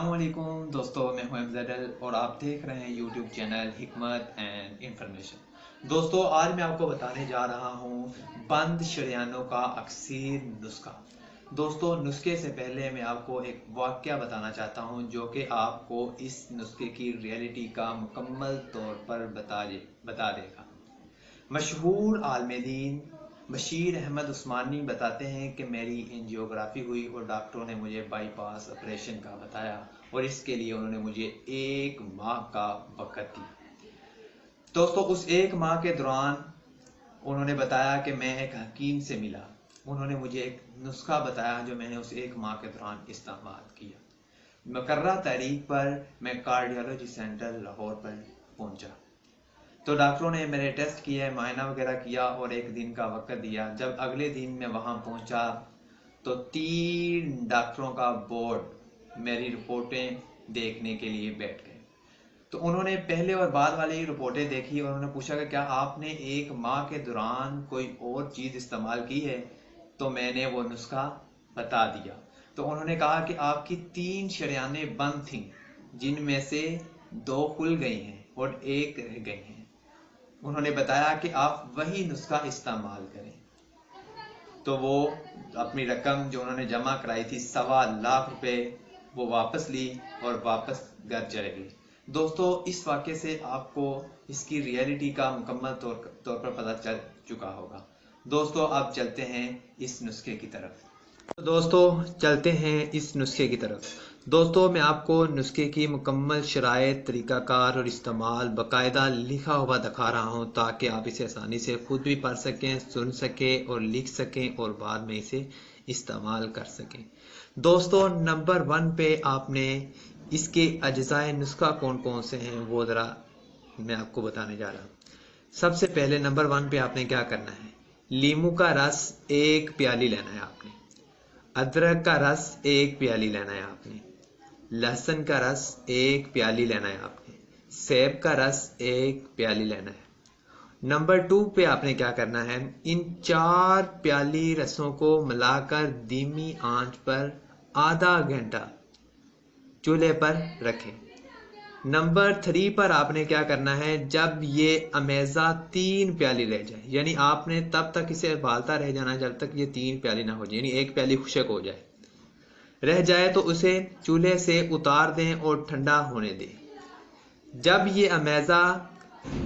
अस्सलामुअलैकुम दोस्तों, मैं हूं अफजल और आप देख रहे हैं यूट्यूब चैनल हिकमत एंड इंफॉर्मेशन। दोस्तों, आज मैं आपको बताने जा रहा हूं बंद शरियानों का अक्सर नुस्खा। दोस्तों, नुस्खे से पहले मैं आपको एक वाक़या बताना चाहता हूं जो कि आपको इस नुस्खे की रियलिटी का मुकम्मल तौर पर बता देगा। मशहूर आलम बशीर अहमद उस्मानी बताते हैं कि मेरी एंजियोग्राफी हुई और डॉक्टरों ने मुझे बाईपास ऑपरेशन का बताया और इसके लिए उन्होंने मुझे 1 माह का वक़्त दिया। दोस्तों, उस 1 माह के दौरान उन्होंने बताया कि मैं एक हकीम से मिला। उन्होंने मुझे एक नुस्खा बताया जो मैंने उस 1 माह के दौरान इस्तेमाल किया। मुकर्रर तारीख पर मैं कार्डियोलॉजी सेंटर लाहौर पर पहुंचा तो डॉक्टरों ने मेरे टेस्ट किए, मायना वगैरह किया और 1 दिन का वक्त दिया। जब अगले दिन मैं वहां पहुंचा तो 3 डॉक्टरों का बोर्ड मेरी रिपोर्टें देखने के लिए बैठ गए। तो उन्होंने पहले और बाद वाली रिपोर्टें देखी और उन्होंने पूछा कि क्या आपने 1 माह के दौरान कोई और चीज़ इस्तेमाल की है। तो मैंने वो नुस्खा बता दिया। तो उन्होंने कहा कि आपकी 3 शरियानें बंद थीं, जिनमें से 2 खुल गई हैं और 1 रह गई हैं। उन्होंने बताया कि आप वही नुस्खा इस्तेमाल करें। तो वो अपनी रकम जो उन्होंने जमा कराई थी 1.25 लाख रुपए वो वापस ली और वापस घर चले गए। दोस्तों, इस वाक़े से आपको इसकी रियलिटी का मुकम्मल तौर पर पता चल चुका होगा। दोस्तों, अब चलते हैं इस नुस्खे की तरफ। दोस्तों, मैं आपको नुस्खे की मुकम्मल शराइत, तरीक़ाकार और इस्तेमाल बाकायदा लिखा हुआ दिखा रहा हूँ ताकि आप इसे आसानी से खुद भी पढ़ सकें, सुन सकें और लिख सकें और बाद में इसे इस्तेमाल कर सकें। दोस्तों, नंबर 1 पे आपने इसके अज्जाए नुस्खा कौन कौन से हैं वो ज़रा मैं आपको बताने जा रहा हूँ। सबसे पहले नंबर 1 पे आपने क्या करना है, लीमू का रस 1 प्याली लेना है आपने, अदरक का रस 1 प्याली लेना है आपने, लहसुन का रस 1 प्याली लेना है आपने, सेब का रस 1 प्याली लेना है। नंबर 2 पे आपने क्या करना है, इन 4 प्याली रसों को मिलाकर धीमी आंच पर आधा घंटा चूल्हे पर रखें। नंबर 3 पर आपने क्या करना है, जब ये अमेज़ा 3 प्याली रह जाए, यानी आपने तब तक इसे उबालता रह जाना जब तक ये 3 प्याली ना हो जाए, यानी 1 प्याली खुश्क हो जाए, रह जाए तो उसे चूल्हे से उतार दें और ठंडा होने दें। जब ये अमेज़ा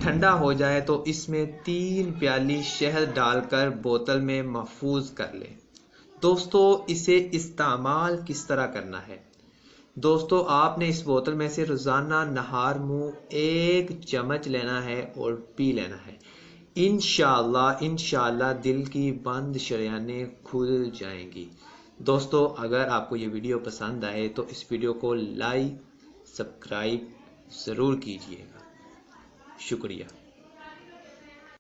ठंडा हो जाए तो इसमें 3 प्याली शहद डालकर बोतल में महफूज कर लें। दोस्तों, इसे इस्तेमाल किस तरह करना है, दोस्तों आपने इस बोतल में से रोज़ाना नहार मुँह 1 चम्मच लेना है और पी लेना है। इंशाअल्लाह दिल की बंद शरियानें खुल जाएंगी। दोस्तों, अगर आपको ये वीडियो पसंद आए तो इस वीडियो को लाइक सब्सक्राइब ज़रूर कीजिएगा। शुक्रिया।